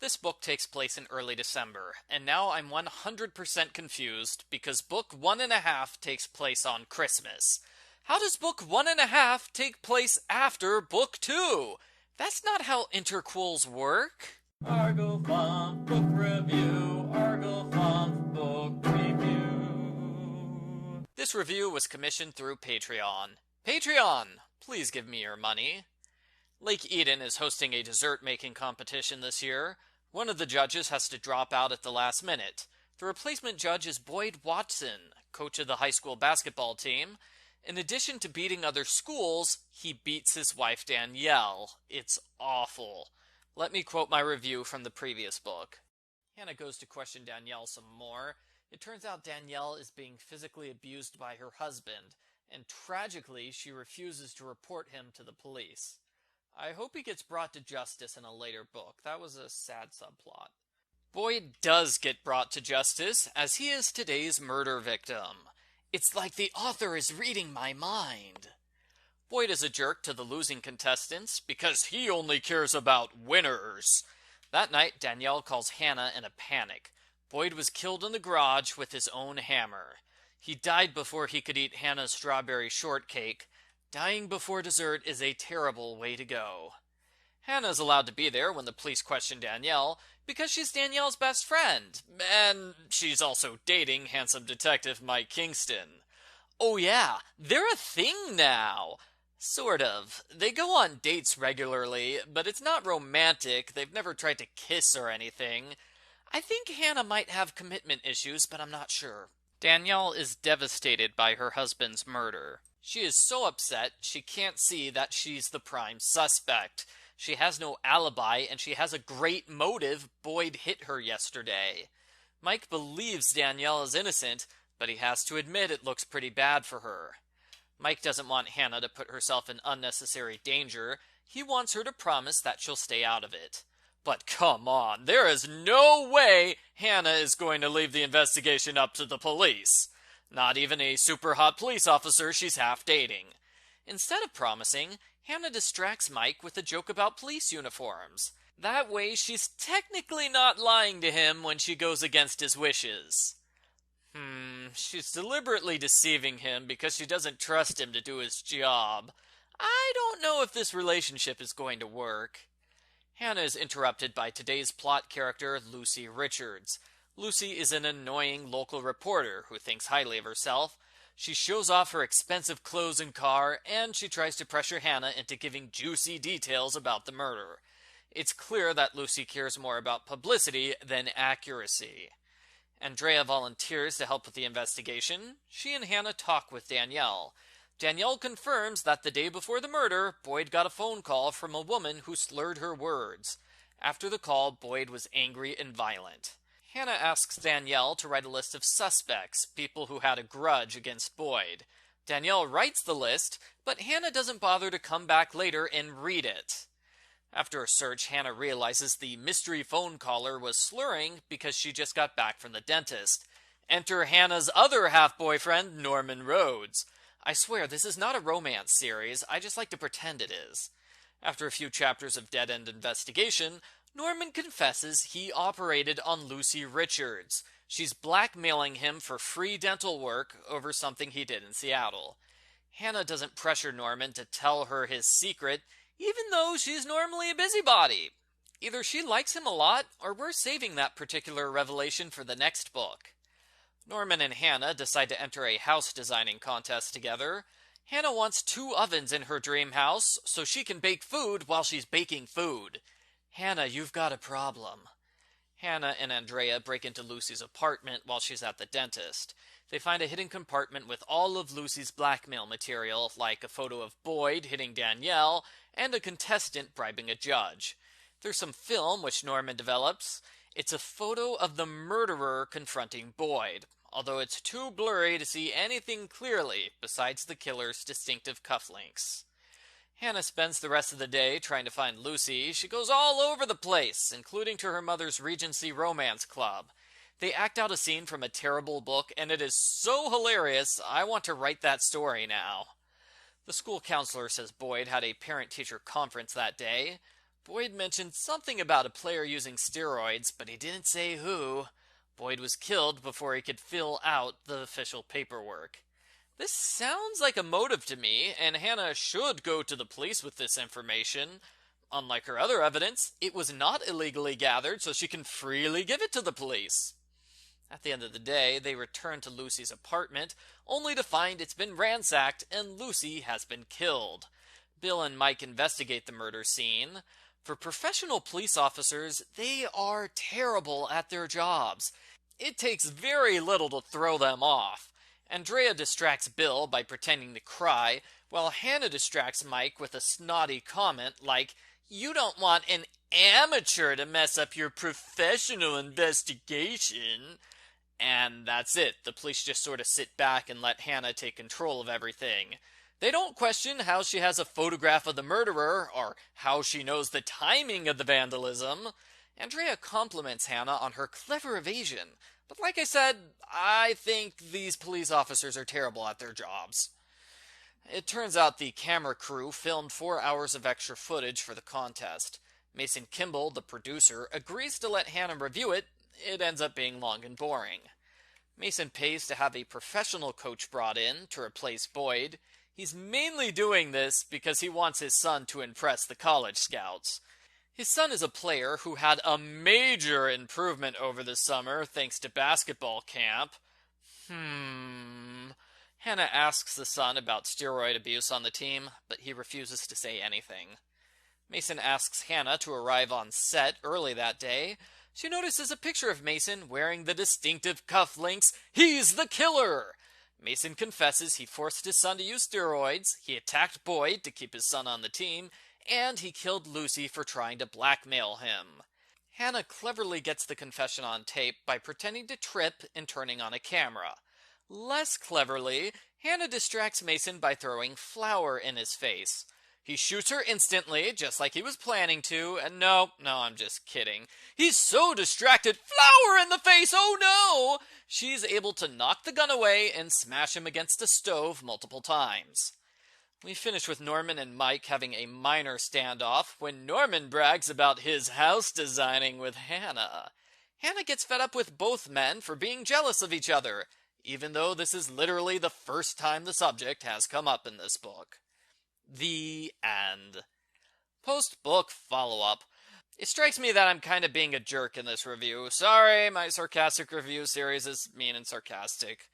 This book takes place in early December, and now I'm 100% confused because book 1.5 takes place on Christmas. How does book 1.5 take place after book 2? That's not how interquels work. Argo Font Book Review, Argo Font Book Review. This review was commissioned through Patreon. Patreon, please give me your money. Lake Eden is hosting a dessert-making competition this year. One of the judges has to drop out at the last minute. The replacement judge is Boyd Watson, coach of the high school basketball team. In addition to beating other schools, he beats his wife Danielle. It's awful. Let me quote my review from the previous book. Hannah goes to question Danielle some more. It turns out Danielle is being physically abused by her husband, and tragically, she refuses to report him to the police. I hope he gets brought to justice in a later book. That was a sad subplot. Boyd does get brought to justice, as he is today's murder victim. It's like the author is reading my mind. Boyd is a jerk to the losing contestants because he only cares about winners. That night, Danielle calls Hannah in a panic. Boyd was killed in the garage with his own hammer. He died before he could eat Hannah's strawberry shortcake. Dying before dessert is a terrible way to go. Hannah is allowed to be there when the police question Danielle because she's Danielle's best friend, and she's also dating handsome detective Mike Kingston. Oh yeah, they're a thing now. Sort of. They go on dates regularly, but it's not romantic. They've never tried to kiss or anything. I think Hannah might have commitment issues, but I'm not sure. Danielle is devastated by her husband's murder. She is so upset she can't see that she's the prime suspect. She has no alibi, and she has a great motive. Boyd hit her yesterday. Mike believes Danielle is innocent, but he has to admit it looks pretty bad for her. Mike doesn't want Hannah to put herself in unnecessary danger. He wants her to promise that she'll stay out of it. But come on, there is no way Hannah is going to leave the investigation up to the police. Not even a super hot police officer she's half dating. Instead of promising, Hannah distracts Mike with a joke about police uniforms. That way she's technically not lying to him when she goes against his wishes. She's deliberately deceiving him because she doesn't trust him to do his job. I don't know if this relationship is going to work. Hannah is interrupted by today's plot character, Lucy Richards. Lucy is an annoying local reporter who thinks highly of herself. She shows off her expensive clothes and car, and she tries to pressure Hannah into giving juicy details about the murder. It's clear that Lucy cares more about publicity than accuracy. Andrea volunteers to help with the investigation. She and Hannah talk with Danielle. Danielle confirms that the day before the murder, Boyd got a phone call from a woman who slurred her words. After the call, Boyd was angry and violent. Hannah asks Danielle to write a list of suspects, people who had a grudge against Boyd. Danielle writes the list, but Hannah doesn't bother to come back later and read it. After a search, Hannah realizes the mystery phone caller was slurring because she just got back from the dentist. Enter Hannah's other half-boyfriend, Norman Rhodes. I swear, this is not a romance series, I just like to pretend it is. After a few chapters of dead-end investigation, Norman confesses he operated on Lucy Richards. She's blackmailing him for free dental work over something he did in Seattle. Hannah doesn't pressure Norman to tell her his secret, even though she's normally a busybody. Either she likes him a lot, or we're saving that particular revelation for the next book. Norman and Hannah decide to enter a house designing contest together. Hannah wants 2 ovens in her dream house, so she can bake food while she's baking food. Hannah, you've got a problem. Hannah and Andrea break into Lucy's apartment while she's at the dentist. They find a hidden compartment with all of Lucy's blackmail material, like a photo of Boyd hitting Danielle, and a contestant bribing a judge. There's some film which Norman develops. It's a photo of the murderer confronting Boyd, although it's too blurry to see anything clearly besides the killer's distinctive cufflinks. Hannah spends the rest of the day trying to find Lucy. She goes all over the place, including to her mother's Regency Romance Club. They act out a scene from a terrible book, and it is so hilarious, I want to write that story now. The school counselor says Boyd had a parent-teacher conference that day. Boyd mentioned something about a player using steroids, but he didn't say who. Boyd was killed before he could fill out the official paperwork. This sounds like a motive to me, and Hannah should go to the police with this information. Unlike her other evidence, it was not illegally gathered, so she can freely give it to the police. At the end of the day, they return to Lucy's apartment, only to find it's been ransacked and Lucy has been killed. Bill and Mike investigate the murder scene. For professional police officers, they are terrible at their jobs. It takes very little to throw them off. Andrea distracts Bill by pretending to cry, while Hannah distracts Mike with a snotty comment like, "You don't want an amateur to mess up your professional investigation." And that's it. The police just sort of sit back and let Hannah take control of everything. They don't question how she has a photograph of the murderer, or how she knows the timing of the vandalism. Andrea compliments Hannah on her clever evasion, but like I said, I think these police officers are terrible at their jobs. It turns out the camera crew filmed 4 hours of extra footage for the contest. Mason Kimball, the producer, agrees to let Hannah review it. It ends up being long and boring. Mason pays to have a professional coach brought in to replace Boyd. He's mainly doing this because he wants his son to impress the college scouts. His son is a player who had a major improvement over the summer thanks to basketball camp. Hannah asks the son about steroid abuse on the team, but he refuses to say anything. Mason asks Hannah to arrive on set early that day. She notices a picture of Mason wearing the distinctive cufflinks. He's the killer! Mason confesses he forced his son to use steroids, he attacked Boyd to keep his son on the team, and he killed Lucy for trying to blackmail him. Hannah cleverly gets the confession on tape by pretending to trip and turning on a camera. Less cleverly, Hannah distracts Mason by throwing flour in his face. He shoots her instantly, just like he was planning to, and no, I'm just kidding. He's so distracted, flour in the face, oh no! She's able to knock the gun away and smash him against a stove multiple times. We finish with Norman and Mike having a minor standoff when Norman brags about his house designing with Hannah. Hannah gets fed up with both men for being jealous of each other, even though this is literally the first time the subject has come up in this book. The end. Post-book follow-up. It strikes me that I'm kind of being a jerk in this review. Sorry, my sarcastic review series is mean and sarcastic.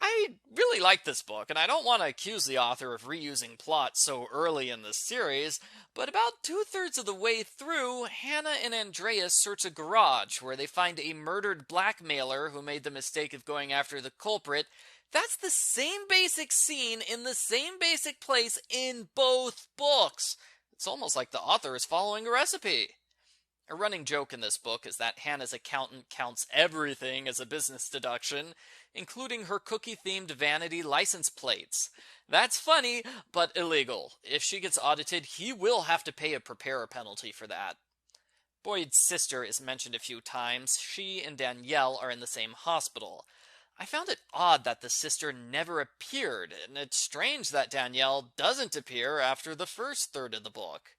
I really like this book, and I don't want to accuse the author of reusing plot so early in the series, but about 2/3 of the way through, Hannah and Andrea search a garage where they find a murdered blackmailer who made the mistake of going after the culprit. That's the same basic scene in the same basic place in both books. It's almost like the author is following a recipe. A running joke in this book is that Hannah's accountant counts everything as a business deduction, including her cookie-themed vanity license plates. That's funny, but illegal. If she gets audited, he will have to pay a preparer penalty for that. Boyd's sister is mentioned a few times. She and Danielle are in the same hospital. I found it odd that the sister never appeared, and it's strange that Danielle doesn't appear after the first third of the book.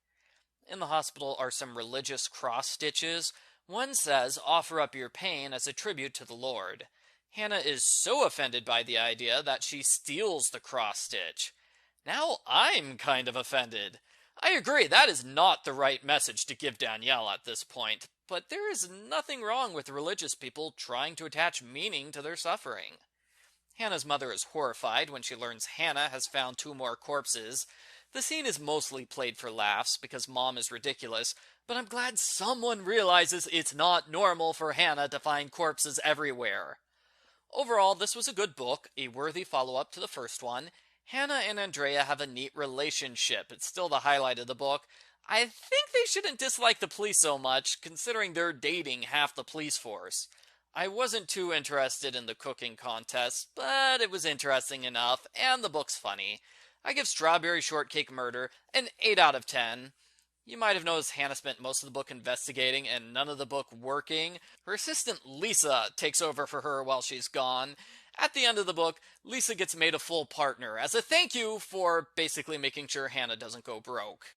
In the hospital are some religious cross-stitches. One says, "Offer up your pain as a tribute to the Lord." Hannah is so offended by the idea that she steals the cross-stitch. Now I'm kind of offended. I agree, that is not the right message to give Danielle at this point, but there is nothing wrong with religious people trying to attach meaning to their suffering. Hannah's mother is horrified when she learns Hannah has found 2 more corpses. The scene is mostly played for laughs because Mom is ridiculous, but I'm glad someone realizes it's not normal for Hannah to find corpses everywhere. Overall, this was a good book, a worthy follow-up to the first one. Hannah and Andrea have a neat relationship. It's still the highlight of the book. I think they shouldn't dislike the police so much, considering they're dating half the police force. I wasn't too interested in the cooking contest, but it was interesting enough, and the book's funny. I give Strawberry Shortcake Murder an 8 out of 10. You might have noticed Hannah spent most of the book investigating and none of the book working. Her assistant Lisa takes over for her while she's gone. At the end of the book, Lisa gets made a full partner as a thank you for basically making sure Hannah doesn't go broke.